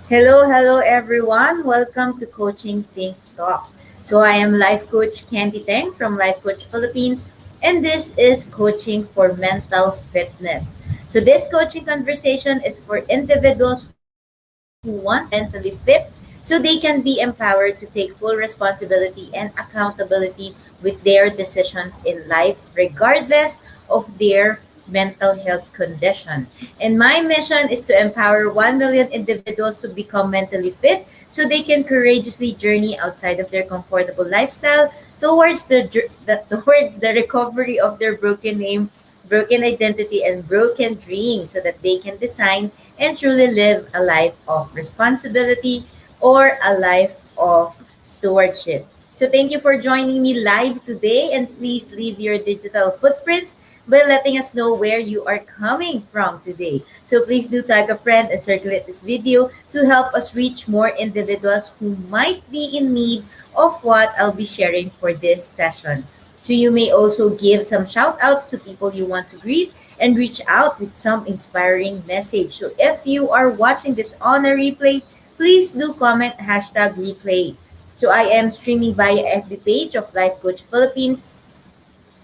Hello everyone. Welcome to Coaching Think Talk. So I am Life Coach Candee Teng from Life Coach Philippines, and this is coaching for mental fitness. So this coaching conversation is for individuals who want to stay mentally fit so they can be empowered to take full responsibility and accountability with their decisions in life regardless of their mental health condition. And my mission is to empower 1 million individuals to become mentally fit so they can courageously journey outside of their comfortable lifestyle towards towards the recovery of their broken name, broken identity, and broken dreams so that they can design and truly live a life of responsibility or a life of stewardship. So thank you for joining me live today, and please leave your digital footprints by letting us know where you are coming from today. So please do tag a friend and circulate this video to help us reach more individuals who might be in need of what I'll be sharing for this session. So you may also give some shout outs to people you want to greet and reach out with some inspiring message. So if you are watching this on a replay, please do comment hashtag replay. So I am streaming via FB page of Life Coach Philippines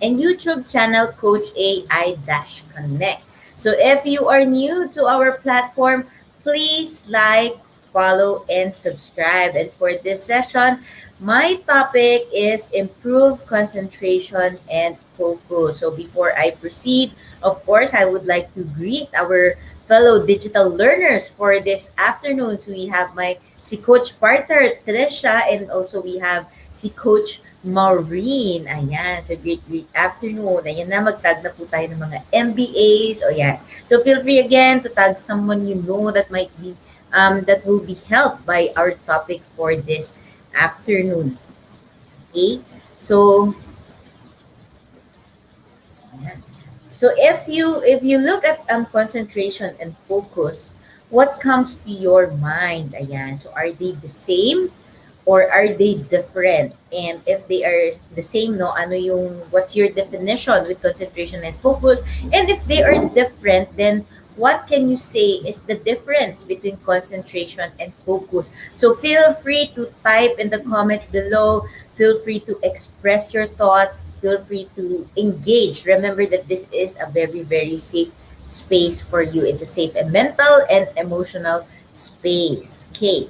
and YouTube channel Coach AI-Connect. So if you are new to our platform, please like, follow, and subscribe. And for this session, my topic is improve concentration and focus. So before I proceed, of course, I would like to greet our fellow digital learners for this afternoon. So we have my si Coach partner, Trisha, and also we have si Coach Maureen. Ayan. So, great afternoon. Ayan na, mag-tag na po tayo ng mga MBAs. O yan. So, feel free again to tag someone you know that might be, that will be helped by our topic for this afternoon. Okay? So, ayan. So, if you look at concentration and focus, what comes to your mind? Ayan. So, are they the same? Or are they different? And if they are the same, no, what's your definition with concentration and focus? And if they are different, then what can you say is the difference between concentration and focus? So feel free to type in the comment below. Feel free to express your thoughts. Feel free to engage. Remember that this is a very, very safe space for you. It's a safe and mental and emotional space. Okay.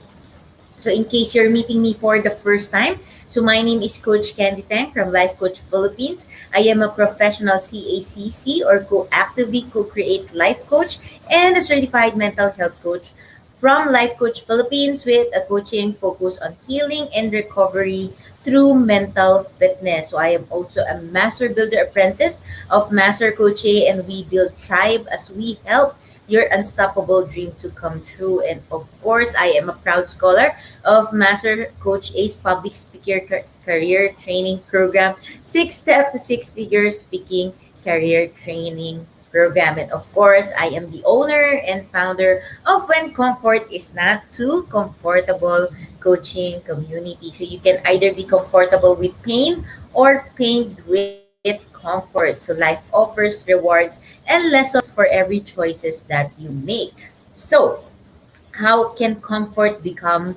So in case you're meeting me for the first time, so my name is Coach Candee Teng from Life Coach Philippines. I am a professional CACC or actively co-create life coach and a certified mental health coach from Life Coach Philippines with a coaching focus on healing and recovery through mental fitness. So I am also a master builder apprentice of Master Coach A, and we build tribe as we help your unstoppable dream to come true. And of course, I am a proud scholar of Master Coach A's public speaker career training program, 6 step to six figure speaking career training program. And of course, I am the owner and founder of When Comfort is Not Too Comfortable coaching community. So you can either be comfortable with pain or pained with comfort. So life offers rewards and lessons for every choices that you make. So how can comfort become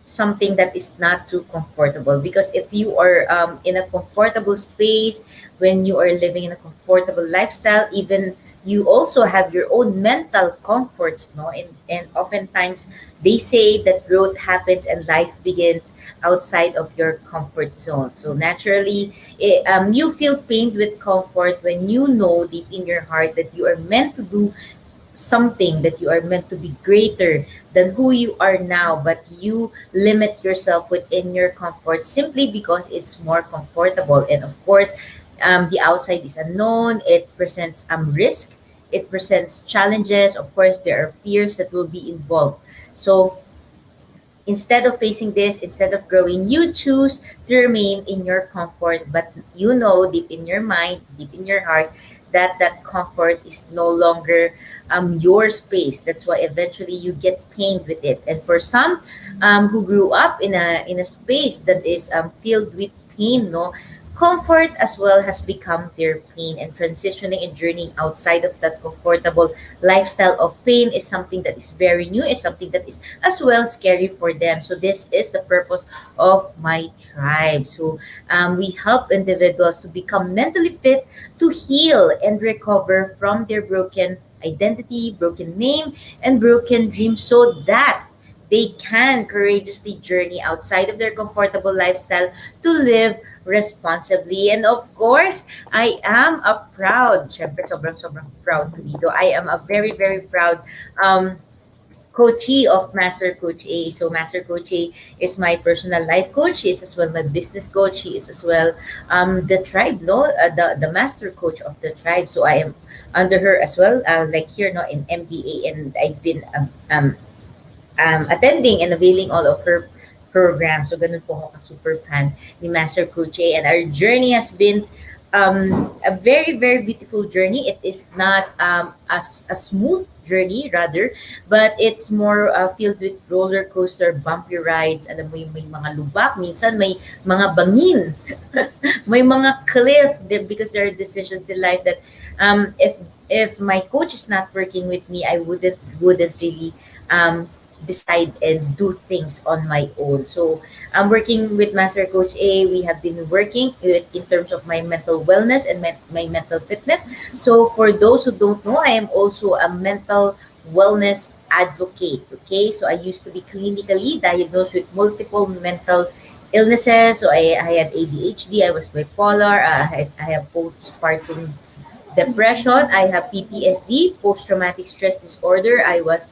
something that is not too comfortable? Because if you are in a comfortable space, when you are living in a comfortable lifestyle, even you also have your own mental comforts, no? And oftentimes they say that growth happens and life begins outside of your comfort zone. So naturally, you feel pained with comfort when you know deep in your heart that you are meant to do something, that you are meant to be greater than who you are now, but you limit yourself within your comfort simply because it's more comfortable. And of course, the outside is unknown, it presents risk, it presents challenges. Of course, there are fears that will be involved. So instead of facing this, instead of growing, you choose to remain in your comfort, but you know deep in your mind, deep in your heart, that that comfort is no longer your space. That's why eventually you get pained with it. And for some who grew up in a space that is filled with pain, no, comfort as well has become their pain, and transitioning and journeying outside of that comfortable lifestyle of pain is something that is very new, is something that is as well scary for them. So this is the purpose of my tribe. So we help individuals to become mentally fit to heal and recover from their broken identity, broken name, and broken dreams, so that they can courageously journey outside of their comfortable lifestyle to live responsibly. And of course, I am a proud, syempre sobrang proud ko dito. I am a very, very proud um, coachee of Master Coach A. So Master Coach A is my personal life coach. She is as well my business coach. She is as well the tribe, no, the master coach of the tribe. So I am under her as well, like here, no, in MBA, and I've been attending and availing all of her programs. So ganun po ako ka-super fan ni Master Coach A. And our journey has been a very, very beautiful journey. It is not a smooth journey, rather, but it's more filled with roller coaster, bumpy rides. Alam mo yung may mga lubak, minsan may mga bangin, may mga cliff there, because there are decisions in life that if my coach is not working with me, I wouldn't really decide and do things on my own. So I'm working with Master Coach A. We have been working in terms of my mental wellness and my mental fitness. So for those who don't know, I am also a mental wellness advocate. Okay, so I used to be clinically diagnosed with multiple mental illnesses. So I had ADHD, I was bipolar, I have postpartum depression, I have PTSD, post traumatic stress disorder, I was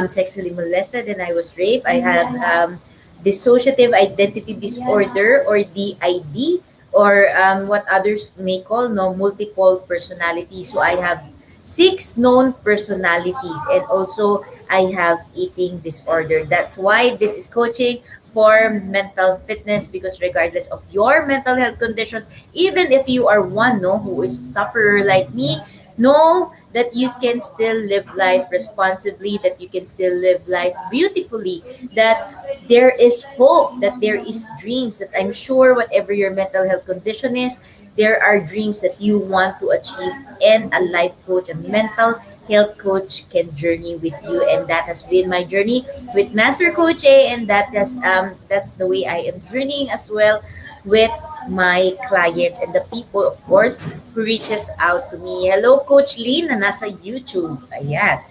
sexually molested and I was raped, I have dissociative identity disorder, or DID, or what others may call, no, multiple personality. So I have six known personalities, and also I have eating disorder. That's why this is coaching for mental fitness, because regardless of your mental health conditions, even if you are one, no, who is a sufferer like me, know that you can still live life responsibly, that you can still live life beautifully, that there is hope, that there is dreams, that I'm sure whatever your mental health condition is, there are dreams that you want to achieve, and a life coach, a mental health coach can journey with you. And that has been my journey with Master Coach A, and that's the way I am journeying as well with my clients and the people, of course, who reaches out to me. Hello, Coach Lee na nasa YouTube. Ayan.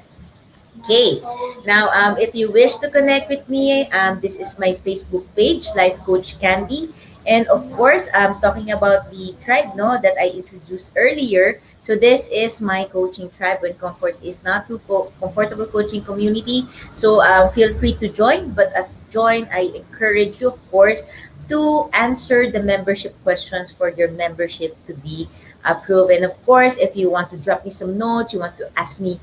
Okay. Now, if you wish to connect with me, this is my Facebook page, Life Coach Candee. And of course, talking about the tribe, no, that I introduced earlier. So this is my coaching tribe when comfort is not too comfortable coaching community. So feel free to join. But as join, I encourage you, of course, to answer the membership questions for your membership to be approved. And of course, if you want to drop me some notes, you want to ask me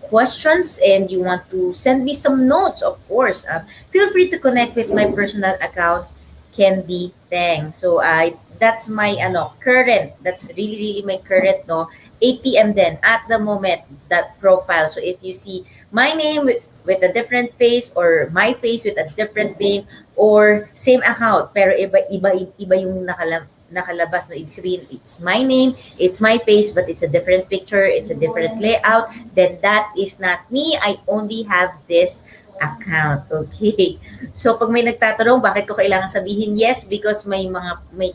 questions, and you want to send me some notes, of course, feel free to connect with my personal account, Candy Teng. So that's my current, that's really really my current, no, ATM then at the moment, that profile. So if you see my name with a different face, or my face with a different name, or same account pero iba yung nakalabas, no, ibig sabihin it's my name, it's my face, but it's a different picture, it's a different layout, then that is not me. I only have this account. Okay. So pag may nagtatanong bakit ko kailangan sabihin, yes, because may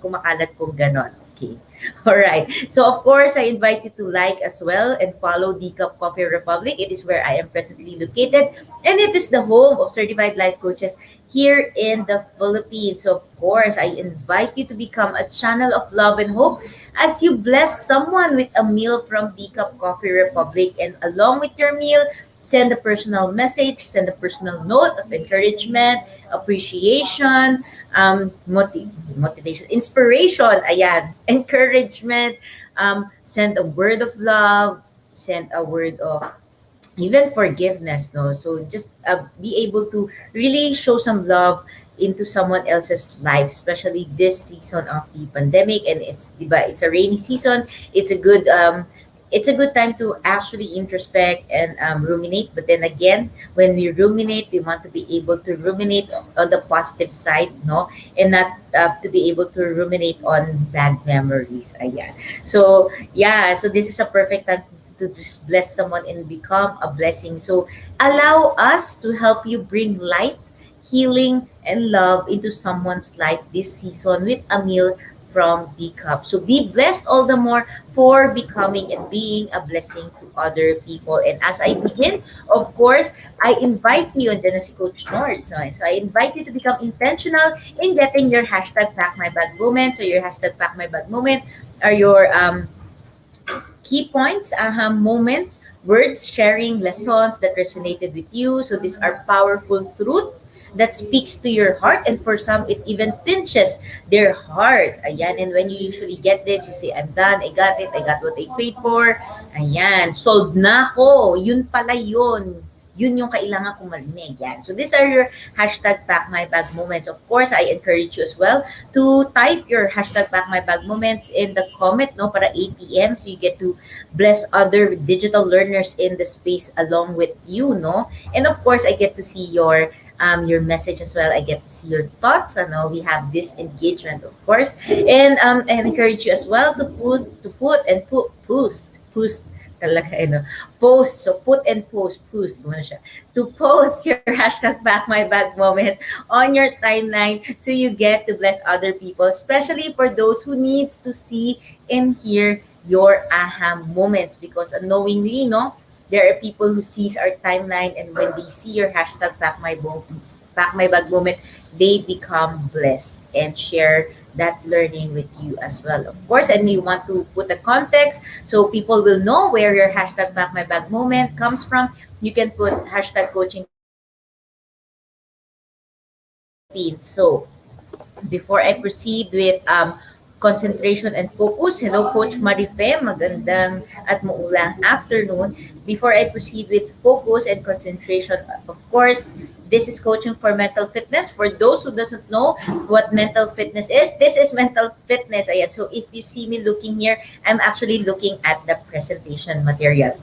kumakalat pong ganon. Okay. All right. So of course, I invite you to like as well and follow the Cup Coffee Republic. It is where I am presently located, and it is the home of certified life coaches here in the Philippines. So of course, I invite you to become a channel of love and hope as you bless someone with a meal from the Cup Coffee Republic. And along with your meal, send a personal message, send a personal note of encouragement, appreciation, motivation, inspiration, ayan, encouragement, send a word of love, send a word of even forgiveness, no? So just be able to really show some love into someone else's life, especially this season of the pandemic. And it's, diba, it's a rainy season. It's a good it's a good time to actually introspect and ruminate. But then again, when we ruminate, we want to be able to ruminate on the positive side, no, and not to be able to ruminate on bad memories. Ayan. So yeah, so this is a perfect time to just bless someone and become a blessing. So allow us to help you bring light, healing, and love into someone's life this season with a meal from the cup. So be blessed all the more for becoming and being a blessing to other people. And as I begin, of course, I invite you, and then si Coach Nord. So I invite you to become intentional in getting your hashtag pack my bag moments, or your hashtag pack my bag moment, or your key points, aha moments, words, sharing lessons that resonated with you. So these are powerful truth that speaks to your heart, and for some it even pinches their heart. Ayan, and when you usually get this, you say, I'm done, I got it, I got what I paid for. Ayan, sold na ako. Yun pala yun. Yun yung kailangan kong marinig. Yan. So these are your hashtag pack my bag moments. Of course, I encourage you as well to type your hashtag pack my bag moments in the comment, no, para 8 p.m. So you get to bless other digital learners in the space along with you, no? And of course, I get to see your message as well. I get to see your thoughts. I know we have this engagement, of course, and I encourage you as well to post talaga, post. So put and post muna siya. To post your hashtag back my bag moment on your timeline so you get to bless other people, especially for those who needs to see and hear your aha moments, because unknowingly, no, there are people who sees our timeline, and when they see your hashtag back my bag moment, they become blessed and share that learning with you as well, of course. And you want to put the context so people will know where your hashtag back my bag moment comes from. You can put hashtag coaching Philippines. So before I proceed with concentration and focus, hello Coach Marife, magandang at maulang afternoon. Before I proceed with focus and concentration, of course, this is coaching for mental fitness. For those who doesn't know what mental fitness is, this is mental fitness. Ayan. So if you see me looking here, I'm actually looking at the presentation material.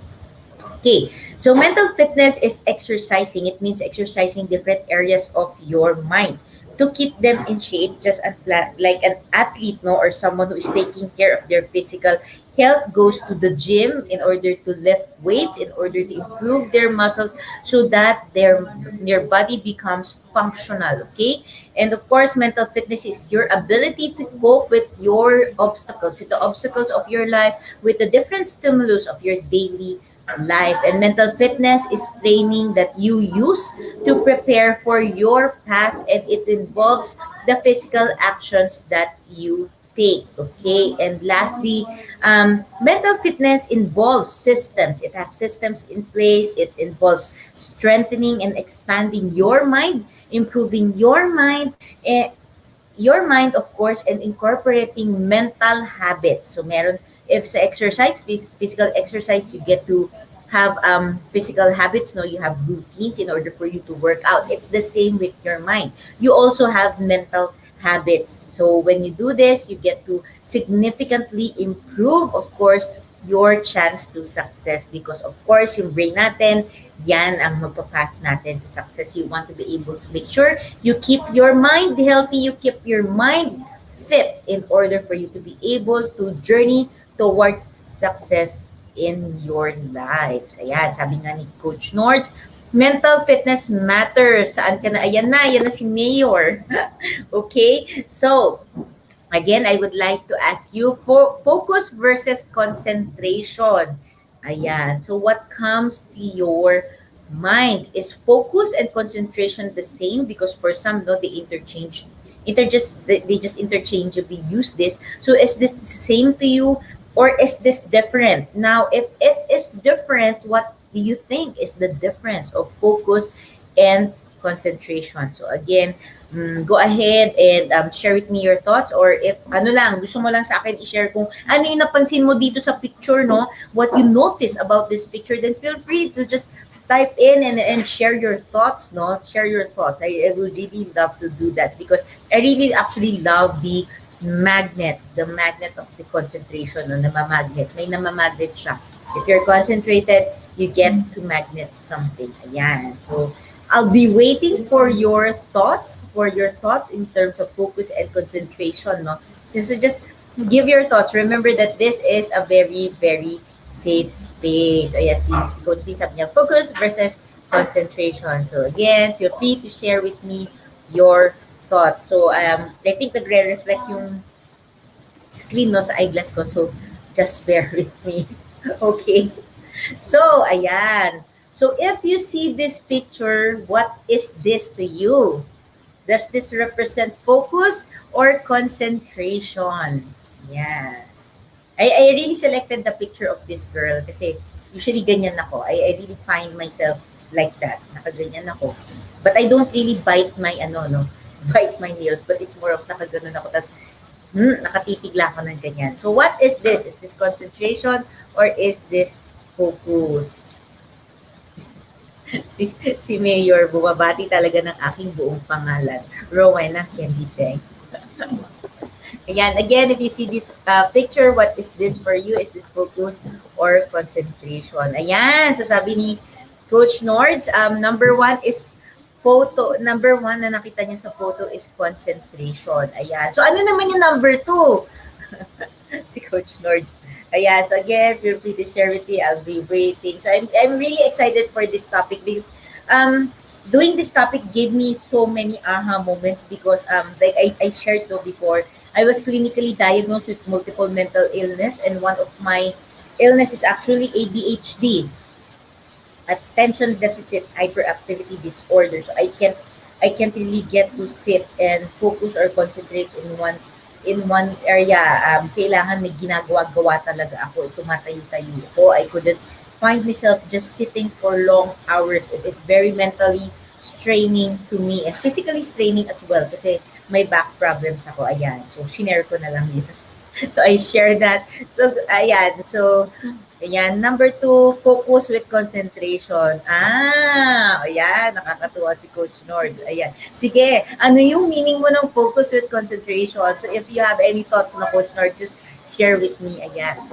Okay, so mental fitness is exercising. It means exercising different areas of your mind to keep them in shape, just like an athlete, no, or someone who is taking care of their physical health goes to the gym in order to lift weights, in order to improve their muscles, so that their body becomes functional. Okay, and of course, mental fitness is your ability to cope with your obstacles, with the obstacles of your life, with the different stimulus of your daily life. And mental fitness is training that you use to prepare for your path, and it involves the physical actions that you take. Okay, and lastly, mental fitness involves systems. It has systems in place. It involves strengthening and expanding your mind, improving your mind, of course, and incorporating mental habits. So meron, if sa exercise, physical exercise, you get to have physical habits, no, you have routines in order for you to work out. It's the same with your mind. You also have mental habits. So when you do this, you get to significantly improve, of course, your chance to success, because of course yung brain natin, yan ang magpapath natin sa success. You want to be able to make sure you keep your mind healthy, you keep your mind fit in order for you to be able to journey towards success in your lives. Ayan, sabi nga ni Coach Nords, mental fitness matters. Saan ka na? Ayan na si Mayor. Okay, so again, I would like to ask you for focus versus concentration. Ayan. So what comes to your mind? Is focus and concentration the same? Because for some, no, they just interchangeably use this. So is this the same to you, or is this different? Now, if it is different, what do you think is the difference of focus and concentration? So again, go ahead and share with me your thoughts, or if ano lang, gusto mo lang sa akin i-share kung ano yung napansin mo dito sa picture, no? What you notice about this picture, then feel free to just type in and share your thoughts, no? Share your thoughts. I would really love to do that, because I really actually love the magnet of the concentration, no? Namamagnet. May namamagnet siya If you're concentrated, you get to magnet something. Ayan. So, I'll be waiting for your thoughts in terms of focus and concentration, no? So just give your thoughts. Remember that this is a very, very safe space. O yes, si Coach Lee sabi niya, focus versus concentration. So again, feel free to share with me your thoughts. So I think nagre-reflect yung screen no sa eyeglass ko. So just bear with me. Okay. So, ayan. So, if you see this picture, what is this to you? Does this represent focus or concentration? Yeah. I really selected the picture of this girl kasi usually ganyan ako. I really find myself like that. Nakaganyan ako. But I don't really bite my bite my nails, but it's more of nakaganon ako. Tas, nakatitigla ako ng ganyan. So what is this? Is this concentration or is this focus? Si Mayor, bumabati talaga ng aking buong pangalan. Rowena Candee, Teng. Ayan, again, if you see this picture, what is this for you? Is this focus or concentration? Ayan, so sabi ni Coach Nords, number one is photo. Number one na nakita niya sa photo is concentration. Ayan. So, ano naman yung number two? Si Coach Nords. Ayan. So, again, feel free to share with me. I'll be waiting. So, I'm really excited for this topic because doing this topic gave me so many aha moments because like I shared though before, I was clinically diagnosed with multiple mental illness and one of my illness is actually ADHD. Attention deficit hyperactivity disorder. So I can't really get to sit and focus or concentrate in one area. Kailangan may ginagawa-gawa talaga ako. Tumatayo-tayo ko. I couldn't find myself just sitting for long hours. It is very mentally straining to me and physically straining as well kasi may back problems ako. Ayan. So, shinare ko na lang yun. So, I share that. So, ayan. So, ayan. Number two, focus with concentration. Ayan. Nakakatuwa si Coach Nords. Ayan. Sige, ano yung meaning mo ng focus with concentration? So, if you have any thoughts na Coach Nords, just share with me. Ayan.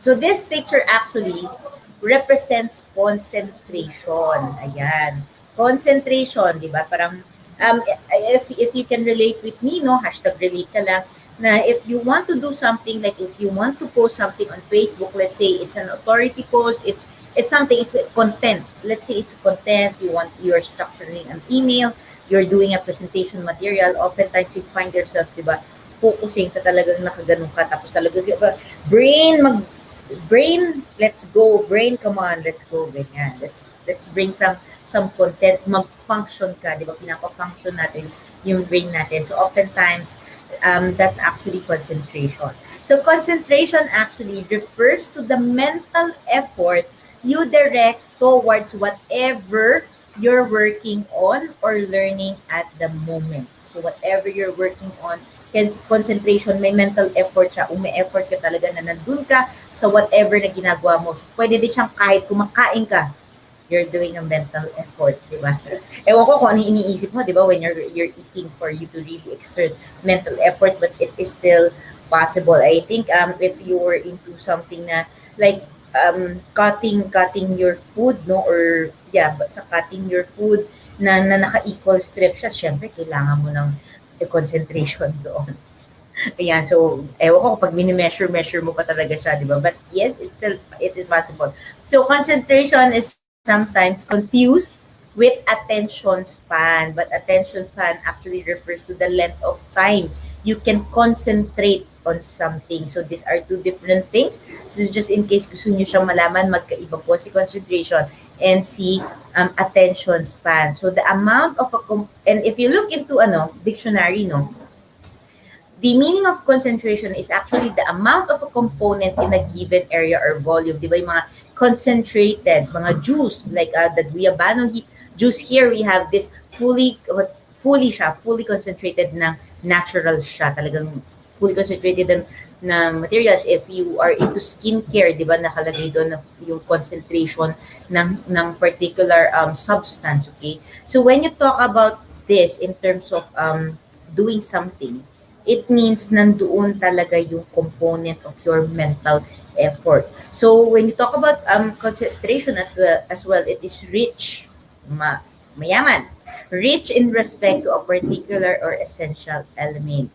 So, this picture actually represents concentration. Ayan. Concentration, di ba? Parang, if you can relate with me, no? Hashtag relate ka lang. Na if you want to do something, like if you want to post something on Facebook, let's say it's an authority post, it's something, it's a content. Let's say it's content, you're structuring an email, you're doing a presentation material, oftentimes you find yourself, di ba, focusing ka talagang nakaganon ka, tapos talaga, di ba, brain, let's go, brain, come on, let's go, ganyan. Let's bring some content, mag-function ka, di ba, pinapa-function natin yung brain natin. So oftentimes, that's actually concentration. So concentration actually refers to the mental effort you direct towards whatever you're working on or learning at the moment. So whatever you're working on, concentration, may mental effort siya. Umi-effort ka talaga na nandun ka sa whatever na ginagawa mo. So pwede din siyang kahit kumakain ka, you're doing a mental effort, di ba? Ewan ko kung ano iniisip mo, di ba, when you're eating for you to really exert mental effort, but it is still possible. I think if you were into something na like cutting your food, no, or sa cutting your food na naka-equal strip siya, syempre kailangan mo ng concentration doon. Ayan, so ewan ko pag mini-measure mo pa talaga siya, di ba? But yes, it is possible. So concentration is sometimes confused with attention span, but attention span actually refers to the length of time you can concentrate on something. So these are two different things. So just in case gusto niyo siyang malaman, magkaiba po si concentration and si attention span. So the amount of and if you look into dictionary, no, the meaning of concentration is actually the amount of a component in a given area or volume. Di ba yung mga concentrated, mga juice, like the guayabano juice here, we have this fully concentrated na natural siya. Talagang fully concentrated na materials. If you are into skincare, di ba, nakalagay doon na yung concentration ng particular substance, okay? So when you talk about this in terms of doing something, it means nandoon talaga yung component of your mental effort. So when you talk about concentration as well, it is rich, mayaman, rich in respect to a particular or essential element,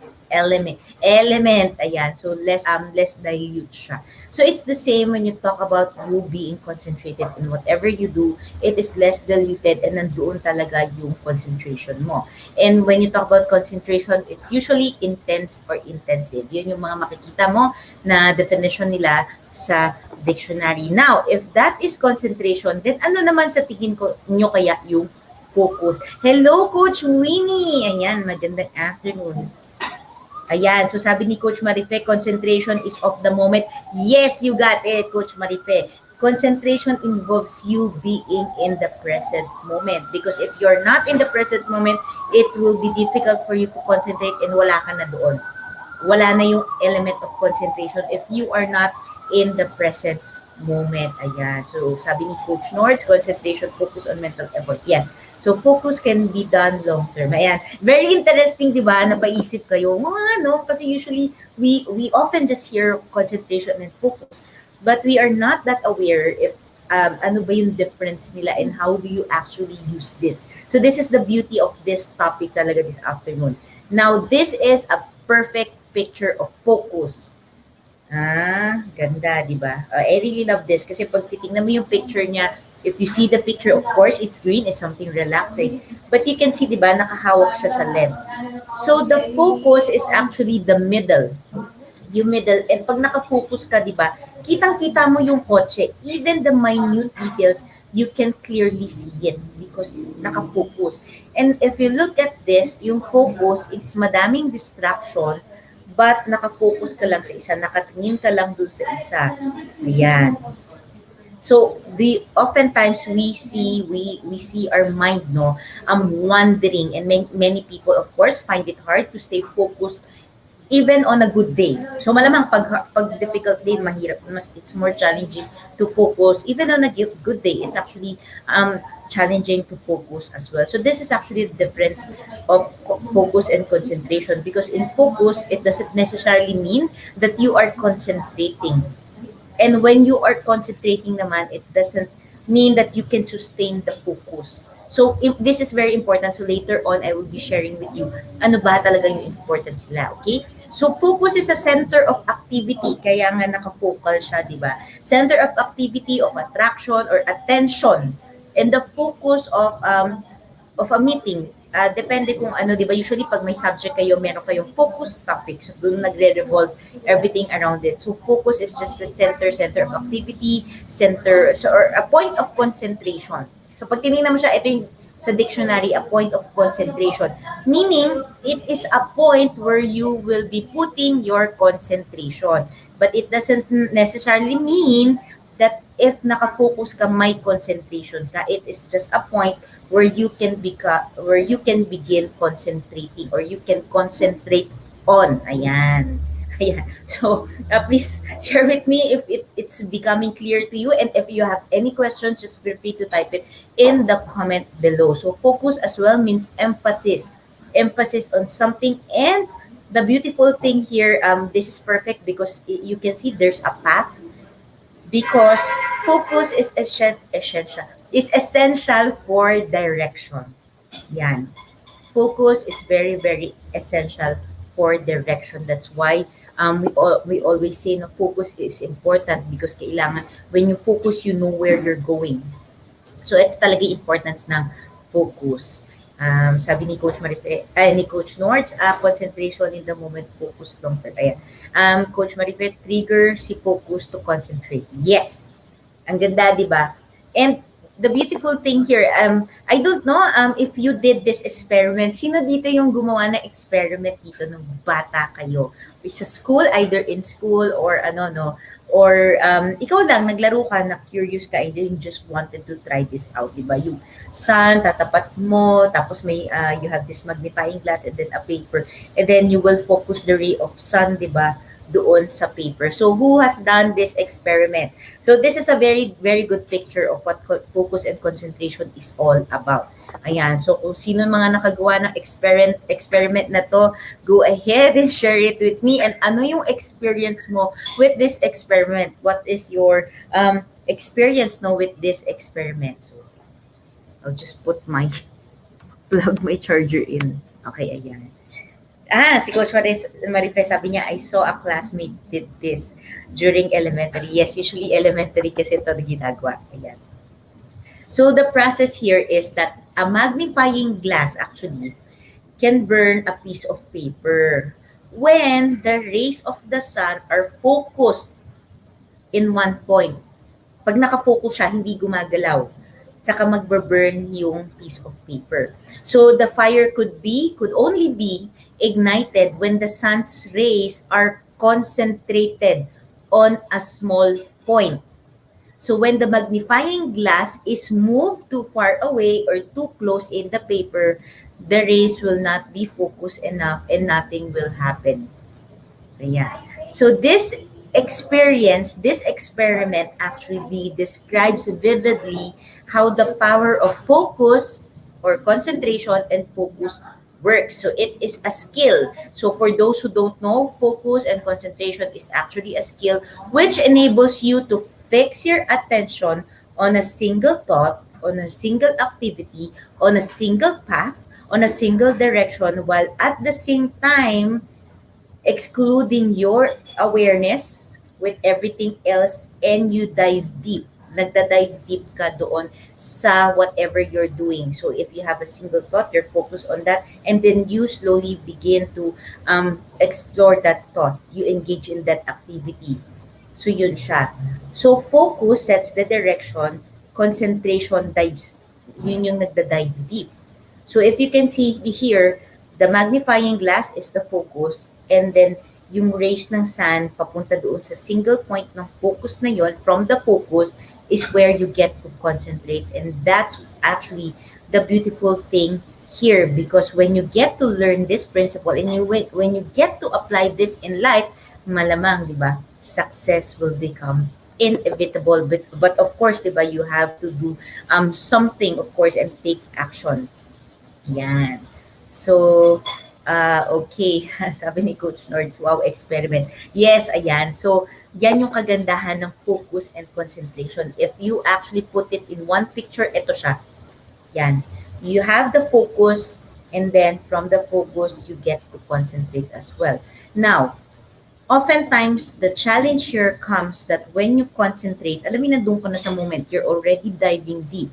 ayan, so less dilute siya. So it's the same when you talk about you being concentrated in whatever you do. It is less diluted and nandoon talaga yung concentration mo. And when you talk about concentration, it's usually intense or intensive. Yun yung mga makikita mo na definition nila sa dictionary. Now, if that is concentration, then ano naman sa tingin ko nyo kaya yung focus? Hello, Coach Winnie! Ayan, magandang afternoon. Ayan, so sabi ni Coach Marife, concentration is of the moment. Yes, you got it, Coach Marife. Concentration involves you being in the present moment. Because if you're not in the present moment, it will be difficult for you to concentrate and wala ka na doon. Wala na yung element of concentration if you are not in the present moment. Ayan. So, sabi ni Coach Nords, concentration, focus on mental effort. Yes. So, focus can be done long term. Ayan. Very interesting, di ba? Napaisip kayo. Kasi usually, we often just hear concentration and focus. But we are not that aware if ano ba yung difference nila and how do you actually use this. So, this is the beauty of this topic talaga this afternoon. Now, this is a perfect picture of focus. Ganda, di ba? I really love this kasi pag titingnan mo yung picture niya, if you see the picture, of course, it's green, it's something relaxing. But you can see, di ba, nakahawak siya sa lens. So, the focus is actually the middle. Yung middle. And pag nakafocus ka, di ba, kitang-kita mo yung kotse. Even the minute details, you can clearly see it because nakafocus. And if you look at this, yung focus, it's madaming distraction, but nakafocus ka lang sa isa, nakatingin ka lang dun sa isa. Ayan. So oftentimes we see our mind wandering, and many people of course find it hard to stay focused even on a good day. So malamang pag difficult day, mahirap, it's more challenging to focus. Even on a good day, it's actually challenging to focus as well. So this is actually the difference of focus and concentration, because in focus, it doesn't necessarily mean that you are concentrating. And when you are concentrating naman, it doesn't mean that you can sustain the focus. So this is very important. So later on, I will be sharing with you ano ba talaga yung importance nila, okay? So focus is a center of activity, kaya nga naka-focal siya, di ba? Center of activity, of attraction or attention, and the focus of a meeting. Depende kung ano, di ba? Usually pag may subject kayo, meron kayong focus topic. So doon nagre-revolve everything around it. So focus is just the center of activity, or a point of concentration. So pag tinignan mo siya, ito yung sa dictionary, a point of concentration. Meaning, it is a point where you will be putting your concentration. But it doesn't necessarily mean that if nakafocus ka, may concentration ka. It is just a point where you can begin concentrating, or you can concentrate on. Ayan. So please share with me if it's becoming clear to you, and if you have any questions, just feel free to type it in the comment below. So focus as well means emphasis on something. And the beautiful thing here, this is perfect because you can see there's a path, because focus is essential for direction. Yan. Focus is very, very essential for direction. That's why we always say na focus is important, because kailangan when you focus, you know where you're going. So ito talaga yung importance ng focus. Sabi ni Coach ni Coach Nords, concentration in the moment, focus long term. Ayan. Coach Marife, trigger si focus to concentrate. Yes. Ang ganda, di ba? And the beautiful thing here, I don't know if you did this experiment. Sino dito yung gumawa ng experiment dito nung bata kayo? Sa school, either in school or or ikaw lang, naglaro ka, na curious ka, and you just wanted to try this out, di ba? Yung sun, tatapat mo, tapos may, you have this magnifying glass and then a paper, and then you will focus the ray of sun, di ba? doon sa paper. So who has done this experiment? So this is a very, very good picture of what focus and concentration is all about. Ayan, so kung sino mga nakagawa ng experiment na to, go ahead and share it with me. And ano yung experience mo with this experiment? What is your experience no with this experiment? So I'll just put my plug my charger in. Okay, ayan. Si Coach Marifes, sabi niya, I saw a classmate did this during elementary. Yes, usually elementary kasi ito ginagawa. Ayan. So the process here is that a magnifying glass actually can burn a piece of paper when the rays of the sun are focused in one point. Pag nakafocus siya, hindi gumagalaw. Saka magbe-burn yung piece of paper. So the fire could only be ignited when the sun's rays are concentrated on a small point. So when the magnifying glass is moved too far away or too close in the paper, the rays will not be focused enough and nothing will happen. Ayan. So this experiment actually describes vividly how the power of focus or concentration and focus works. So it is a skill. So for those who don't know, focus and concentration is actually a skill which enables you to fix your attention on a single thought, on a single activity, on a single path, on a single direction, while at the same time excluding your awareness with everything else, and you dive deep. Nagda-dive deep ka doon sa whatever you're doing. So if you have a single thought, you're focused on that, and then you slowly begin to explore that thought. You engage in that activity. So yun siya. So focus sets the direction, concentration dives, yun yung nagda-dive deep. So if you can see here, the magnifying glass is the focus, and then yung rays ng sun papunta doon sa single point ng focus na yon. From the focus is where you get to concentrate, and that's actually the beautiful thing here, because when you get to learn this principle and when you get to apply this in life, malamang, di ba, success will become inevitable. But of course, di ba, you have to do something, of course, and take action. Yan. So, okay. Sabi ni Coach Nords, wow, experiment. Yes, ayan. So, yan yung kagandahan ng focus and concentration. If you actually put it in one picture, ito siya. Yan. You have the focus, and then from the focus, you get to concentrate as well. Now, oftentimes, the challenge here comes that when you concentrate, alam mo, nandun ka na sa moment, you're already diving deep.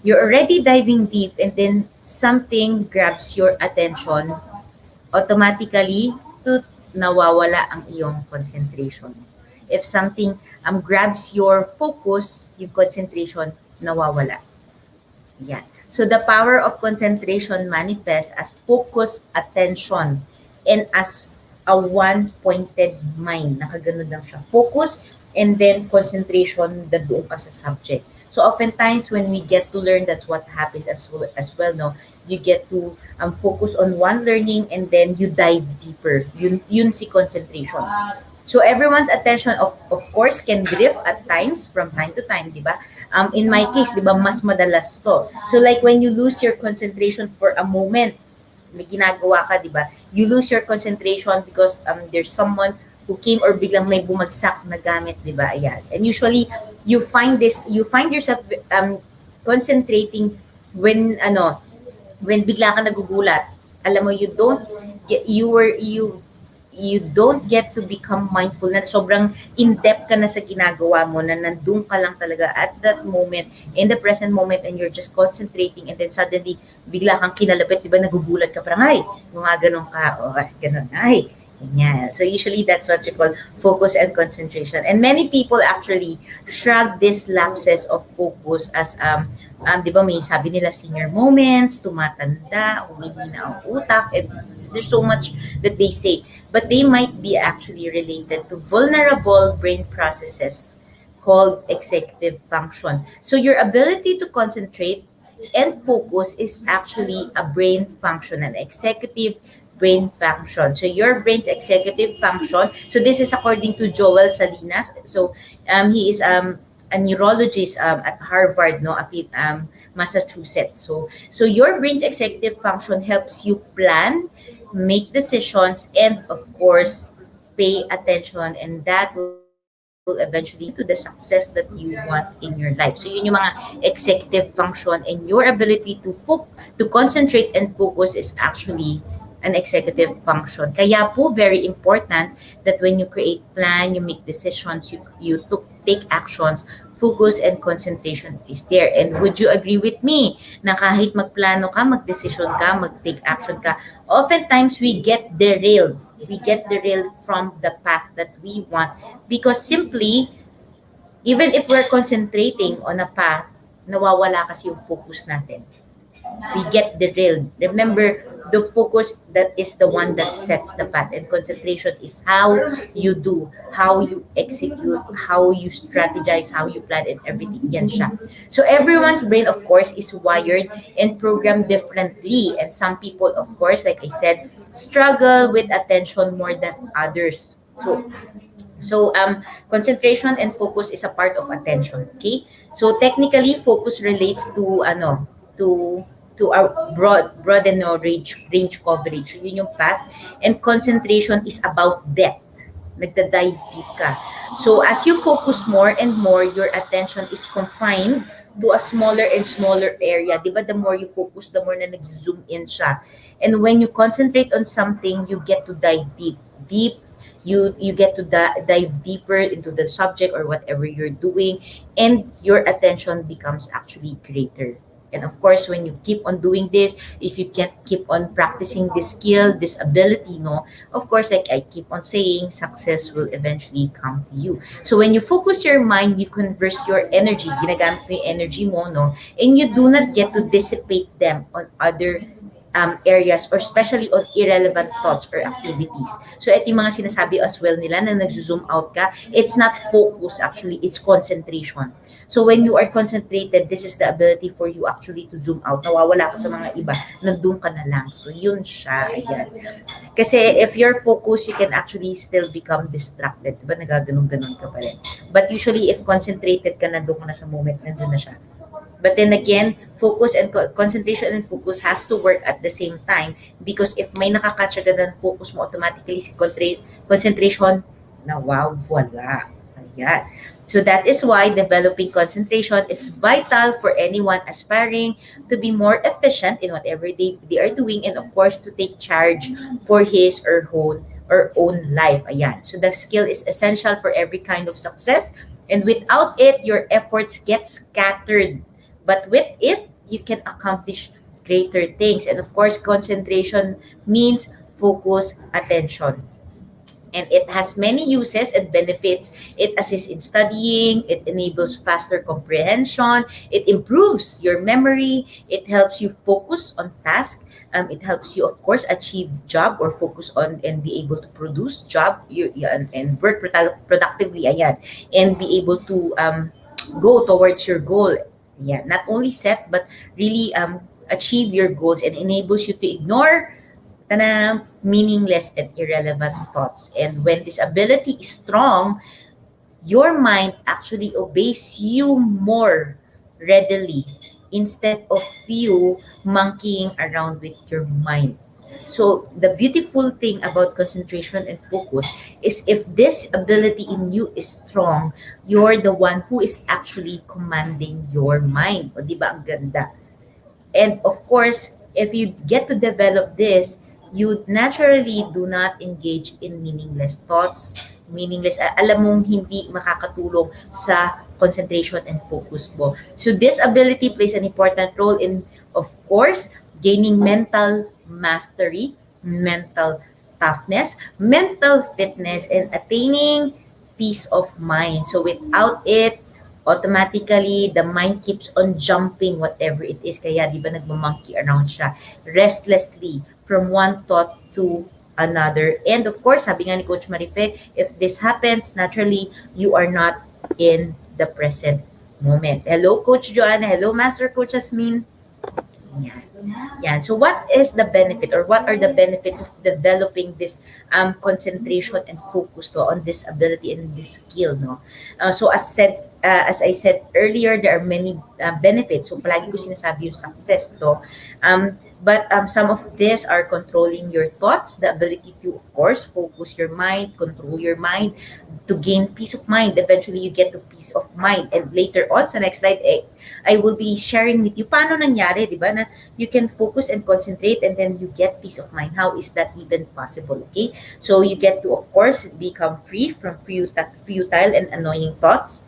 You're already diving deep, and then something grabs your attention, automatically, nawawala ang iyong concentration. If something grabs your focus, yung concentration, nawawala. Yan. So the power of concentration manifests as focused attention and as a one-pointed mind. Nakaganon lang siya. Focus and then concentration, doon ka sa subject. So oftentimes when we get to learn, that's what happens as well, no? You get to focus on one learning, and then you dive deeper. Yun si concentration. So everyone's attention of course can drift at times from time to time, di ba? In my case, di ba, mas madalas to. So like when you lose your concentration for a moment, may ginagawa ka, di ba? You lose your concentration because there's someone who came or biglang may bumagsak na gamit, di ba? Ayan. And usually you find yourself concentrating when bigla ka nagugulat. Alam mo, you don't get to become mindful na sobrang in-depth ka na sa ginagawa mo, na nandun ka lang talaga at that moment, in the present moment, and you're just concentrating, and then suddenly bigla kang kinalapit, di ba, nagugulat ka, parang ay, gumaganon ka, o ganon, ay, yeah. So usually that's what you call focus and concentration. And many people actually shrug these lapses of focus as di ba, may sabi nila senior moments, tumatanda, humihina ang utak, and there's so much that they say. But they might be actually related to vulnerable brain processes called executive function. So your ability to concentrate and focus is actually a brain function, an executive brain function. So your brain's executive function. So this is according to Joel Salinas. So he is a neurologist at Harvard, no, Massachusetts. So your brain's executive function helps you plan, make decisions, and of course pay attention, and that will eventually lead to the success that you want in your life. So yun yung mga executive function, and your ability to concentrate and focus is actually an executive function. Kaya po very important that when you create plan, you make decisions, you take actions, focus and concentration is there. And would you agree with me na kahit magplano ka, magdesisyon ka, mag-take action ka, oftentimes we get derailed. We get derailed from the path that we want because simply, even if we're concentrating on a path, nawawala kasi yung focus natin. We get derailed. Remember, the focus that is the one that sets the path, and concentration is how you do, how you execute, how you strategize, how you plan, and everything. Yan siya. So everyone's brain, of course, is wired and programmed differently. And some people, of course, like I said, struggle with attention more than others. So concentration and focus is a part of attention. Okay. So technically, focus relates to to to our broad and no range coverage. So yun yung path. And concentration is about depth. Nagda-dive deep ka. So as you focus more and more, your attention is confined to a smaller and smaller area. Di ba? The more you focus, the more na nag-zoom in siya. And when you concentrate on something, you get to dive deep. You get to dive deeper into the subject or whatever you're doing, and your attention becomes actually greater. And of course, when you keep on doing this, if you can't keep on practicing this skill, this ability, no, of course, like I keep on saying, success will eventually come to you. So when you focus your mind, you converse your energy, ginagamit mo yung energy mo, no, and you do not get to dissipate them on other areas, or especially on irrelevant thoughts or activities. So ito yung mga sinasabi as well nila na nag-zoom out ka. It's not focus actually, it's concentration. So when you are concentrated, this is the ability for you actually to zoom out. Nawawala ka sa mga iba, nandun ka na lang. So yun siya, ayan. Kasi if you're focused, you can actually still become distracted. Diba? Nagaganon-ganon ka pa rin. But usually, if concentrated ka, nandun ka na sa moment, nandun na siya. But then again, focus and concentration and focus has to work at the same time, because if may nakakatch agad ng focus mo, automatically si concentration nawawala. Ayan. So that is why developing concentration is vital for anyone aspiring to be more efficient in whatever they are doing, and of course to take charge for his or her own life. Ayan. So the skill is essential for every kind of success, and without it, your efforts get scattered. But with it, you can accomplish greater things. And of course, concentration means focus, attention. And it has many uses and benefits. It assists in studying, it enables faster comprehension, it improves your memory, it helps you focus on tasks, it helps you, of course, achieve job or focus on and be able to produce job and work productively, ayan, and be able to go towards your goal. Yeah, not only set, but really achieve your goals, and enables you to ignore meaningless and irrelevant thoughts. And when this ability is strong, your mind actually obeys you more readily instead of you monkeying around with your mind. So the beautiful thing about concentration and focus is if this ability in you is strong, you're the one who is actually commanding your mind. O di ba ang ganda? And of course, if you get to develop this, you naturally do not engage in meaningless thoughts, alam mong hindi makakatulong sa concentration and focus mo. So this ability plays an important role in, of course, gaining mental mastery, mental toughness, mental fitness, and attaining peace of mind. So without it, automatically, the mind keeps on jumping whatever it is. Kaya, di ba, nagmamonkey around siya restlessly from one thought to another. And of course, sabi nga ni Coach Marife, if this happens, naturally, you are not in the present moment. Hello, Coach Joanna. Hello, Master Coach Asmin. Yeah. Yeah. So what is the benefit or what are the benefits of developing this concentration and focus to on this ability and this skill, no? So as I said earlier, there are many benefits. So palagi ko sinasabi yung success to. But some of these are controlling your thoughts, the ability to, of course, focus your mind, control your mind, to gain peace of mind. Eventually, you get to peace of mind. And later on, sa next slide, I will be sharing with you paano nangyari, di ba, na you can focus and concentrate and then you get peace of mind. How is that even possible, okay? So you get to, of course, become free from futile and annoying thoughts.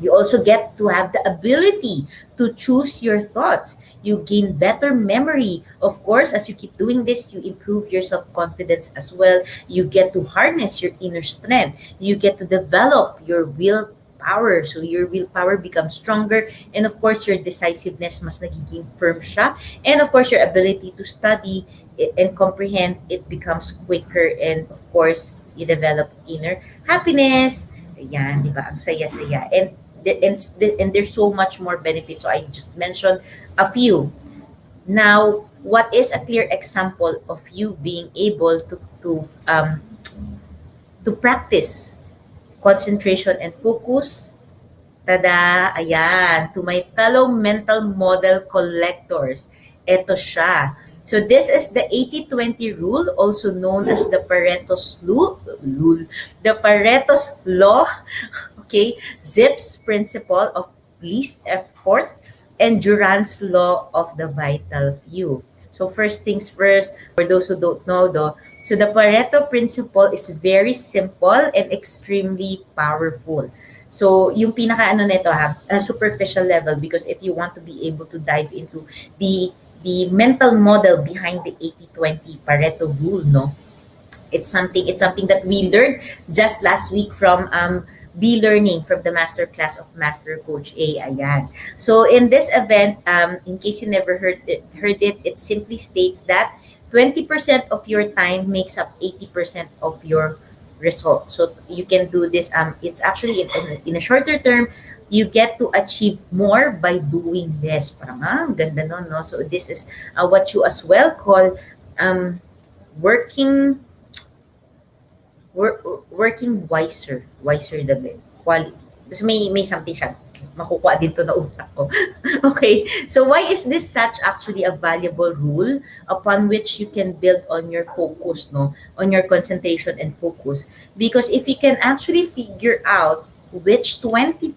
You also get to have the ability to choose your thoughts. You gain better memory. Of course, as you keep doing this, you improve your self confidence as well. You get to harness your inner strength. You get to develop your willpower. So your willpower becomes stronger. And of course, your decisiveness mas nagiging firm siya. And of course, your ability to study and comprehend, it becomes quicker. And of course, you develop inner happiness. Ayan, di ba? Ang saya-saya. And there's so much more benefits. So I just mentioned a few. Now, what is a clear example of you being able to practice concentration and focus? Tada! Ayan, to my fellow mental model collectors. Ito siya. So this is the 80-20 rule, also known as the the Pareto's law, okay, Zipf's principle of least effort, and Duran's law of the vital few. So first things first, for those who don't know though, so the Pareto principle is very simple and extremely powerful. So yung pinaka ano nito ha, a superficial level, because if you want to be able to dive into the mental model behind the 80-20 Pareto rule, no, it's something that we learned just last week from be learning from the master class of Master Coach A. Ayan. So in this event, in case you never heard it, it simply states that 20% of your time makes up 80% of your results. So you can do this. It's actually in a shorter term, you get to achieve more by doing this. Parang ang ganda nun, no? So this is what you as well call working working wiser the quality. Kasi may something siya, makukuha dito na utak ko. Okay, so why is this such actually a valuable rule upon which you can build on your focus, no? On your concentration and focus? Because if you can actually figure out which 20%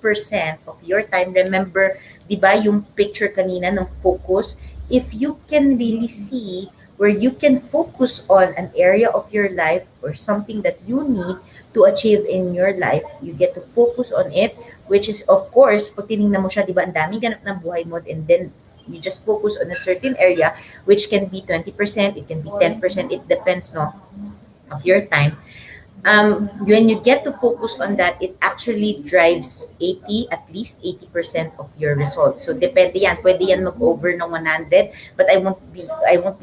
of your time, remember, di ba yung picture kanina ng focus, if you can really see where you can focus on an area of your life or something that you need to achieve in your life, you get to focus on it, which is, of course, pag tinignan mo siya, di ba, ang daming ganap ng buhay mo, and then you just focus on a certain area, which can be 20%, it can be 10%, it depends, no, of your time. When you get to focus on that, it actually drives at least 80% of your results. So depende yan, pwede yan mag-over ng 100, but I won't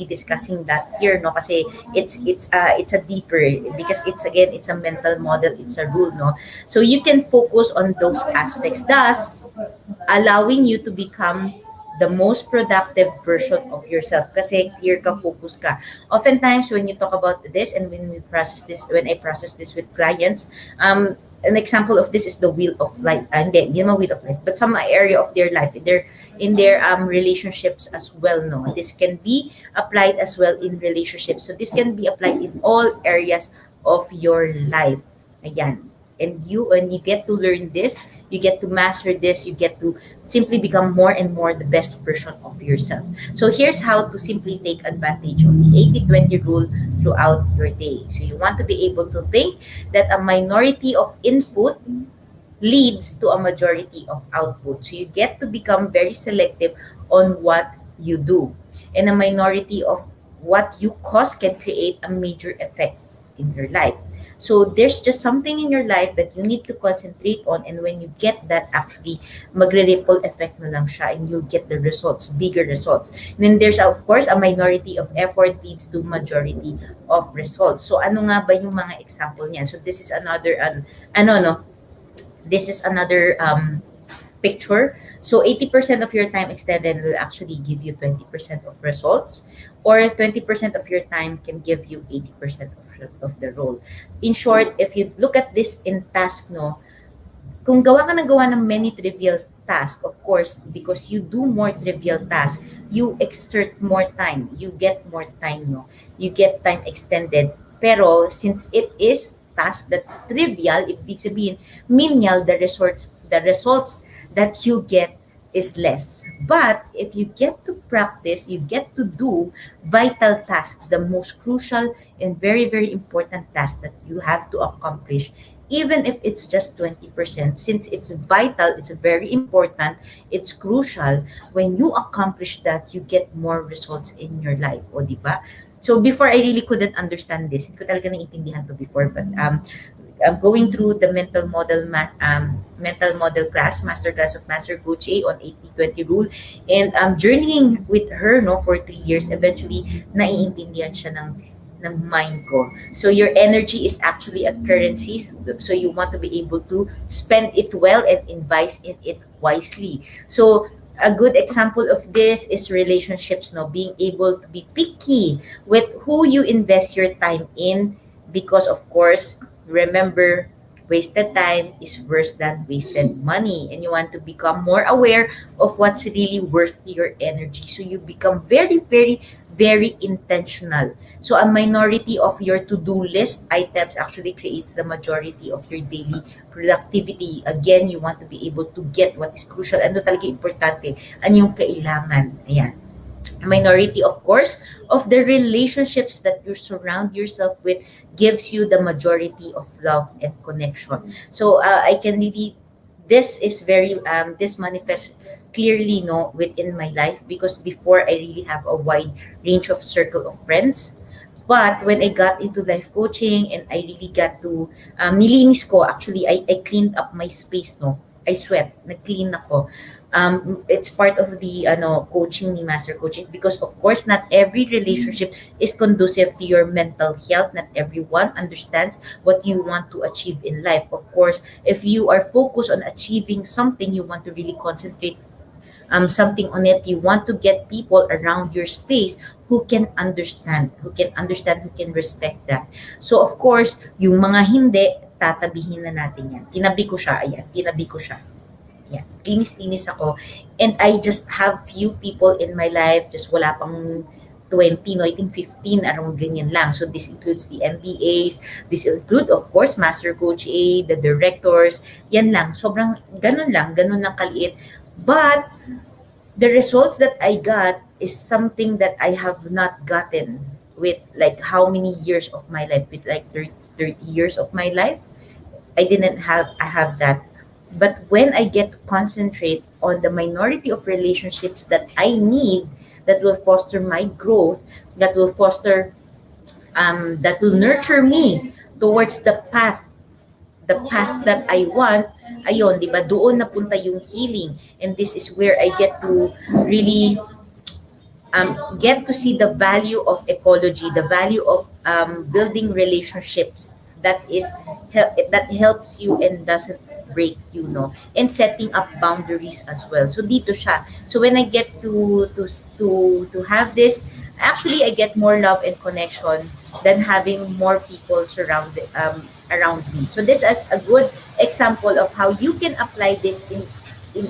be discussing that here, no, kasi it's a deeper, because it's a mental model, it's a rule, no. So you can focus on those aspects, thus allowing you to become the most productive version of yourself kasi clear ka, focus ka. Oftentimes when you talk about this and when I process this with clients, an example of this is the wheel of life, and then hindi naman wheel of life, but some area of their life, in their relationships as well, no. This can be applied as well in relationships, so this can be applied in all areas of your life. Ayan. And when you get to learn this, you get to master this, you get to simply become more and more the best version of yourself. So here's how to simply take advantage of the 80-20 rule throughout your day. So you want to be able to think that a minority of input leads to a majority of output. So you get to become very selective on what you do. And a minority of what you cause can create a major effect in your life. So there's just something in your life that you need to concentrate on, and when you get that, actually magre-ripple effect na lang siya and you'll get the results, bigger results. And then there's of course a minority of effort leads to majority of results. So ano nga ba yung mga example niyan? So this is another this is another picture. So 80% of your time extended will actually give you 20% of results, or 20% of your time can give you 80% of the role. In short, if you look at this in task, no, kung gawa ka ng gawa ng many trivial tasks, of course, because you do more trivial tasks, you exert more time, you get more time, no? You get time extended. Pero since it is task that's trivial, ibig sabihin, menial, the results that you get is less. But if you get to practice, you get to do vital tasks, the most crucial and very, very important task that you have to accomplish, even if it's just 20%, since it's vital, it's very important, it's crucial, when you accomplish that, you get more results in your life. O, di ba? So before, I really couldn't understand this. Hindi ko talaga naiintindihan to before, but going through the mental model class, master class of Master Coach A on 80-20 rule, and journeying with her, no, for 3 years, eventually naiintindihan siya ng mind ko. So your energy is actually a currency. So you want to be able to spend it well and invest in it wisely. So a good example of this is relationships, no, being able to be picky with who you invest your time in, because of course, remember, wasted time is worse than wasted money, and you want to become more aware of what's really worth your energy, so you become very, very, very intentional. So a minority of your to-do list items actually creates the majority of your daily productivity. Again, you want to be able to get what is crucial, ano talaga importante, ano yung kailangan. Ayan. Minority, of course, of the relationships that you surround yourself with gives you the majority of love and connection. So I can really, this is very this manifests clearly, no, within my life, because before, I really have a wide range of circle of friends. But when I got into life coaching and I really got to nilinis ko, actually, I cleaned up my space, no. I sweat, nag-clean ako. It's part of the coaching ni Master Coaching, because of course, not every relationship is conducive to your mental health. Not everyone understands what you want to achieve in life. Of course, if you are focused on achieving something, you want to really concentrate something on it, you want to get people around your space who can respect that. So of course, yung mga hindi, tatabihin na natin yan. Tinabi ko siya, ayan, tinabi ko siya. Yeah, linis-linis ako. And I just have few people in my life, just wala pang 20, no, I think 15, around ganyan lang. So this includes the MBAs, this include, of course, Master Coach A, the directors, yan lang. Sobrang ganun lang kaliit. But the results that I got is something that I have not gotten with like how many years of my life, with like 30 years of my life. I have that. But when I get to concentrate on the minority of relationships that I need, that will foster my growth, that will foster that will nurture me towards the path that I want, ayon, di ba, doon napunta yung healing. And this is where I get to really get to see the value of ecology, the value of building relationships that helps you and doesn't break you, no, and setting up boundaries as well. So dito siya. So when I get to have this, actually I get more love and connection than having more people around me. So this is a good example of how you can apply this in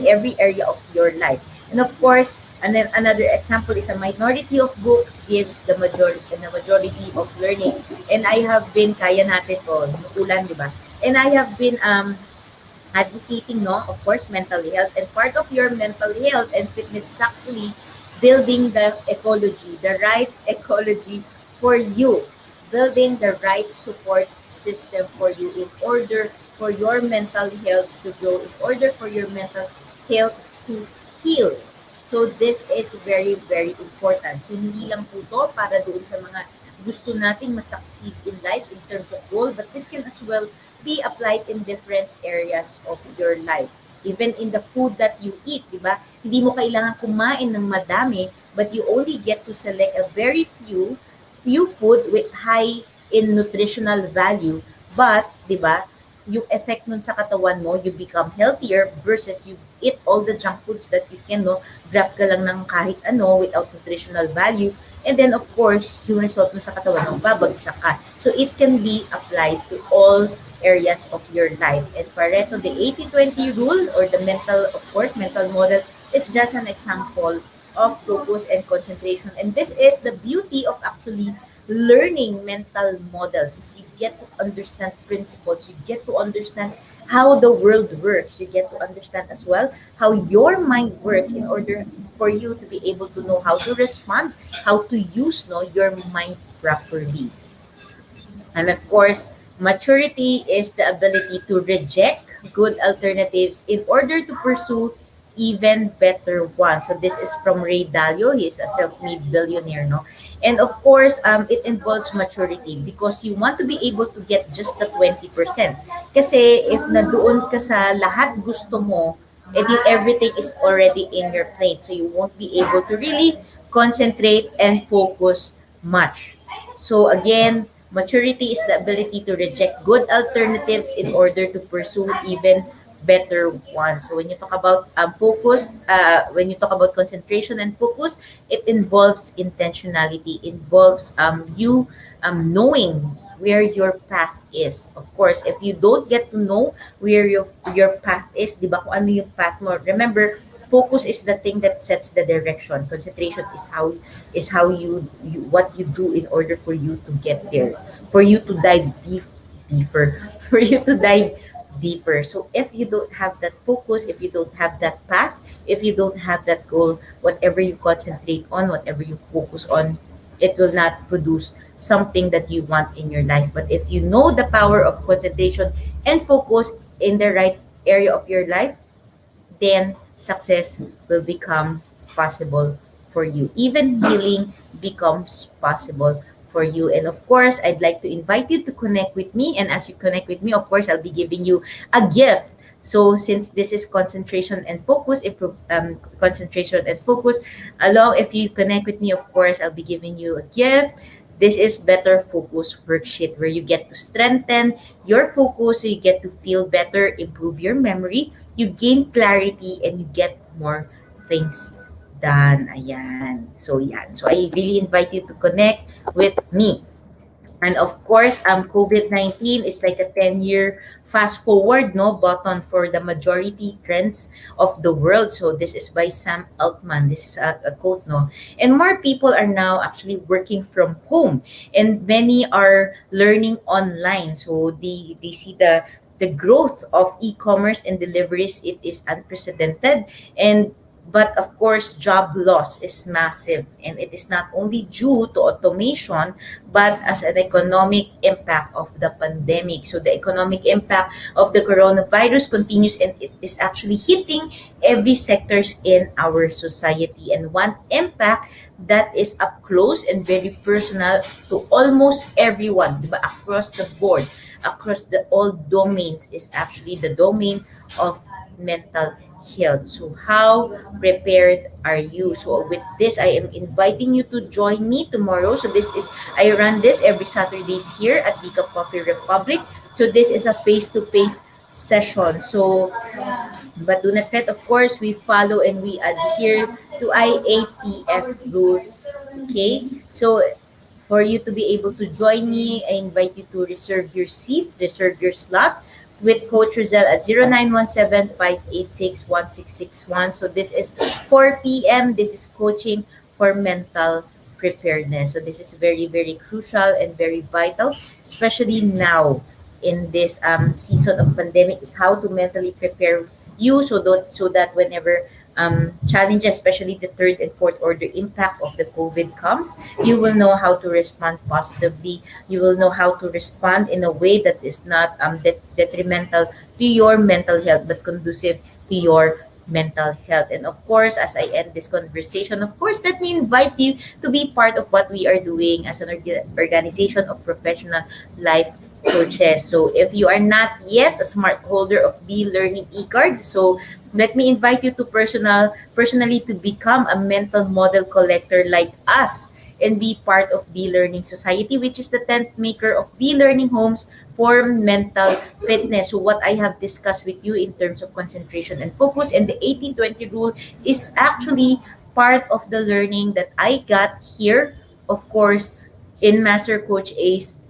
every area of your life. And of course, and then another example is a minority of books gives the majority of learning. And I have been, kaya natin to, ulan, di ba? And I have been advocating, no, of course, mental health. And part of your mental health and fitness is actually building the ecology, the right ecology for you, building the right support system for you in order for your mental health to grow, in order for your mental health to heal. So this is very, very important. So hindi lang po to para doon sa mga gusto nating masucceed in life in terms of goal, but this can as well be applied in different areas of your life. Even in the food that you eat, di ba? Hindi mo kailangan kumain ng madami, but you only get to select a very few food with high in nutritional value. But, di ba, yung effect nun sa katawan mo, you become healthier versus you eat all the junk foods that you can, no, grab ka lang ng kahit ano without nutritional value. And then, of course, yung result mo sa katawan mo, babagsak ka. So, it can be applied to all areas of your life. And Pareto, the 80-20 rule or the mental, of course, mental model is just an example of focus and concentration. And this is the beauty of actually learning mental models is you get to understand principles, you get to understand how the world works, you get to understand as well how your mind works in order for you to be able to know how to respond, how to use, no, your mind properly. And of course, maturity is the ability to reject good alternatives in order to pursue even better ones. So this is from Ray Dalio. He's a self-made billionaire, no? And of course, it involves maturity because you want to be able to get just the 20%. Kasi if nandoon ka sa lahat gusto mo, edi everything is already in your plate. So you won't be able to really concentrate and focus much. So again, maturity is the ability to reject good alternatives in order to pursue even better ones. So when you talk about focus, when you talk about concentration and focus, it involves intentionality, involves you knowing where your path is. Of course, if you don't get to know where your path is, di ba kung ano yung path mo, remember, focus is the thing that sets the direction. Concentration is how you what you do in order for you to get there, for you to dive deeper, for you to dive deeper. So if you don't have that focus, if you don't have that path, if you don't have that goal, whatever you concentrate on, whatever you focus on, it will not produce something that you want in your life. But if you know the power of concentration and focus in the right area of your life, then success will become possible for you. Even healing becomes possible for you. And of course, I'd like to invite you to connect with me. And as you connect with me, of course, I'll be giving you a gift. So since this is concentration and focus, improve concentration and focus, along if you connect with me, of course, I'll be giving you a gift. This is Better Focus Worksheet where you get to strengthen your focus so you get to feel better, improve your memory, you gain clarity, and you get more things done. Ayan. So, yan. So, I really invite you to connect with me. And of course, COVID-19 is like a 10-year fast forward, no, button for the majority trends of the world. So this is by Sam Altman. This is a quote, no. And more people are now actually working from home, and many are learning online. So they see the growth of e-commerce and deliveries. It is unprecedented, and but of course, job loss is massive, and it is not only due to automation, but as an economic impact of the pandemic. So the economic impact of the coronavirus continues, and it is actually hitting every sectors in our society. And one impact that is up close and very personal to almost everyone, diba, across the board, across the all domains, is actually the domain of mental health. So how prepared are you? So with this, I am inviting you to join me tomorrow. So this is, I run this every Saturdays here at Decaf Coffee Republic. So this is a face-to-face session. So, but do not forget, of course, we follow and we adhere to IATF rules. Okay? So for you to be able to join me, I invite you to reserve your seat, reserve your slot with Coach Rizal at 0917-586-1661. So this is 4 p.m. This is coaching for mental preparedness. So this is very, very crucial and very vital, especially now in this season of pandemic, is how to mentally prepare you so that whenever challenges, especially the third and fourth order impact of the COVID comes, you will know how to respond positively. You will know how to respond in a way that is not detrimental to your mental health, but conducive to your mental health. And of course, as I end this conversation, of course, let me invite you to be part of what we are doing as an organization of professional life coaches. So if you are not yet a smart holder of Be Learning e-card, so let me invite you to personally to become a mental model collector like us. and be part of B Learning Society, which is the 10th maker of B Learning Homes for mental fitness. So what I have discussed with you in terms of concentration and focus and the 80-20 rule is actually part of the learning that I got here, of course, in Master Coach A's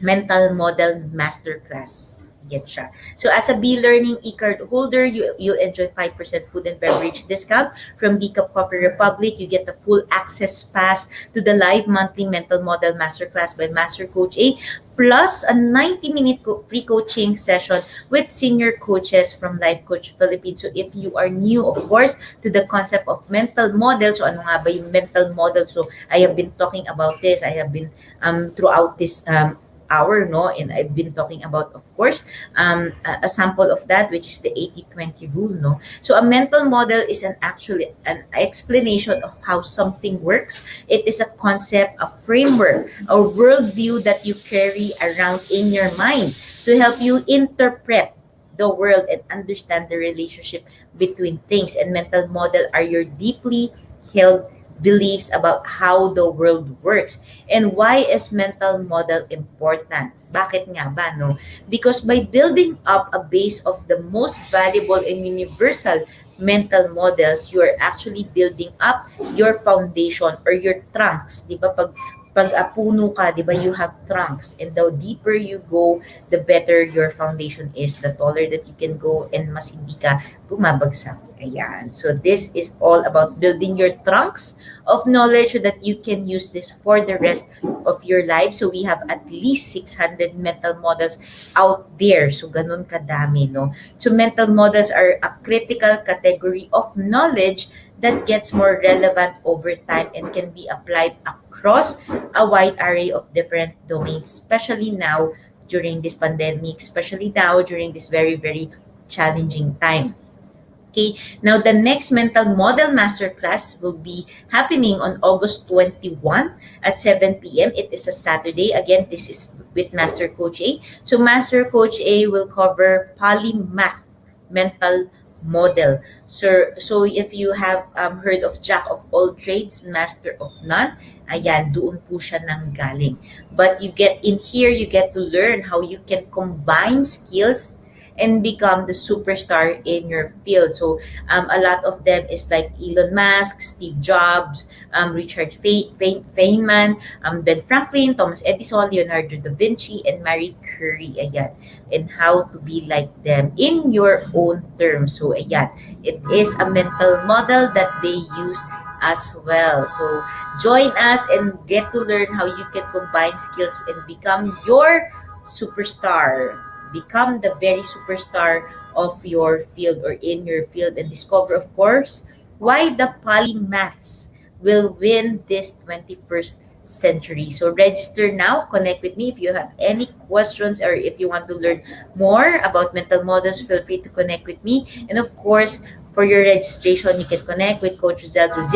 mental model masterclass. Yan siya. So as a B-Learning e-card holder, you'll enjoy 5% food and beverage discount from Decaf Coffee Republic. You get the full access pass to the live monthly mental model masterclass by Master Coach A, plus a 90-minute free coaching session with senior coaches from Life Coach Philippines. So if you are new, of course, to the concept of mental model, so ano nga ba yung mental model? So I have been talking about this. I have been throughout this hour, no, and I've been talking about, of course, a sample of that, which is the 80-20 rule, no. So a mental model is actually an explanation of how something works. It is a concept, a framework, a worldview that you carry around in your mind to help you interpret the world and understand the relationship between things. And mental model are your deeply held beliefs about how the world works. And why is mental model important? Bakit nga ba, no? Because by building up a base of the most valuable and universal mental models, you are actually building up your foundation or your trunks. Di ba? Pag puno ka, di ba, you have trunks. And the deeper you go, the better your foundation is, the taller that you can go, and mas hindi ka bumabagsak. Ayan. So this is all about building your trunks of knowledge so that you can use this for the rest of your life. So we have at least 600 mental models out there. So ganun kadami, no? So mental models are a critical category of knowledge that gets more relevant over time and can be applied across a wide array of different domains, especially now during this pandemic, especially now during this very, very challenging time. Okay, now the next mental model masterclass will be happening on August 21 at 7 p.m. It is a Saturday. Again, this is with Master Coach A. So Master Coach A will cover polymath mental model. So if you have heard of Jack of all trades, master of none, ayan, doon po siya nang galing. But you get in here, you get to learn how you can combine skills and become the superstar in your field. So a lot of them is like Elon Musk, Steve Jobs, Richard Feynman, Ben Franklin, Thomas Edison, Leonardo da Vinci, and Marie Curie. Ayan. And how to be like them in your own terms. So ayan, it is a mental model that they use as well. So join us and get to learn how you can combine skills and become your superstar. Become the very superstar of your field or in your field, and discover, of course, why the polymaths will win this 21st century. So register now, connect with me if you have any questions or if you want to learn more about mental models. Feel free to connect with me, and of course, for your registration, you can connect with Coach Rizal to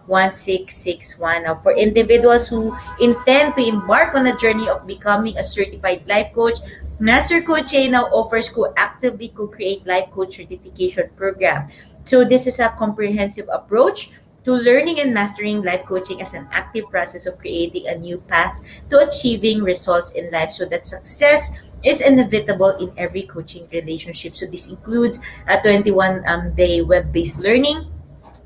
0917-586-1661. Now, for individuals who intend to embark on a journey of becoming a certified life coach, Master Coach A now offers co-actively co-create life coach certification program. So this is a comprehensive approach to learning and mastering life coaching as an active process of creating a new path to achieving results in life so that success is inevitable in every coaching relationship. So this includes a 21-day web-based learning,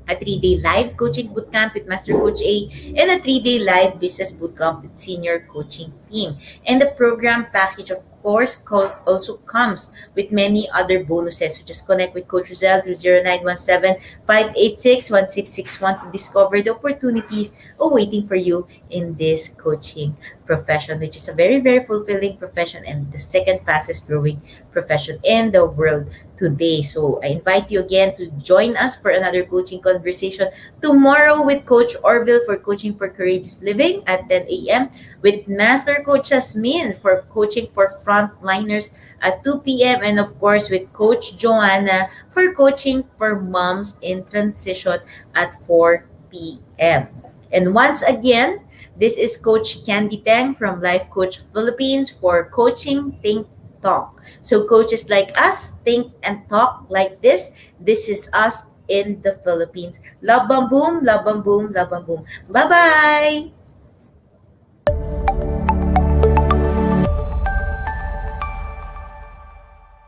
a 3-day live coaching bootcamp with Master Coach A, and a 3-day live business bootcamp with senior coaching team. And the program package, of course, also comes with many other bonuses. So just connect with Coach Rizal through 0917-586-1661 to discover the opportunities awaiting for you in this coaching profession, which is a very, very fulfilling profession and the second fastest growing profession in the world today. So I invite you again to join us for another coaching conversation tomorrow with Coach Orville for Coaching for Courageous Living at 10 a.m. with Master Coach Jasmine for Coaching for Frontliners at 2 p.m. and of course with Coach Joanna for Coaching for Moms in Transition at 4 p.m. And once again, this is Coach Candee Teng from Life Coach Philippines for Coaching Think Talk. So coaches like us think and talk like this. This is us in the Philippines. Love, bam, boom, love, bam, boom, love, bam, boom. Bye-bye!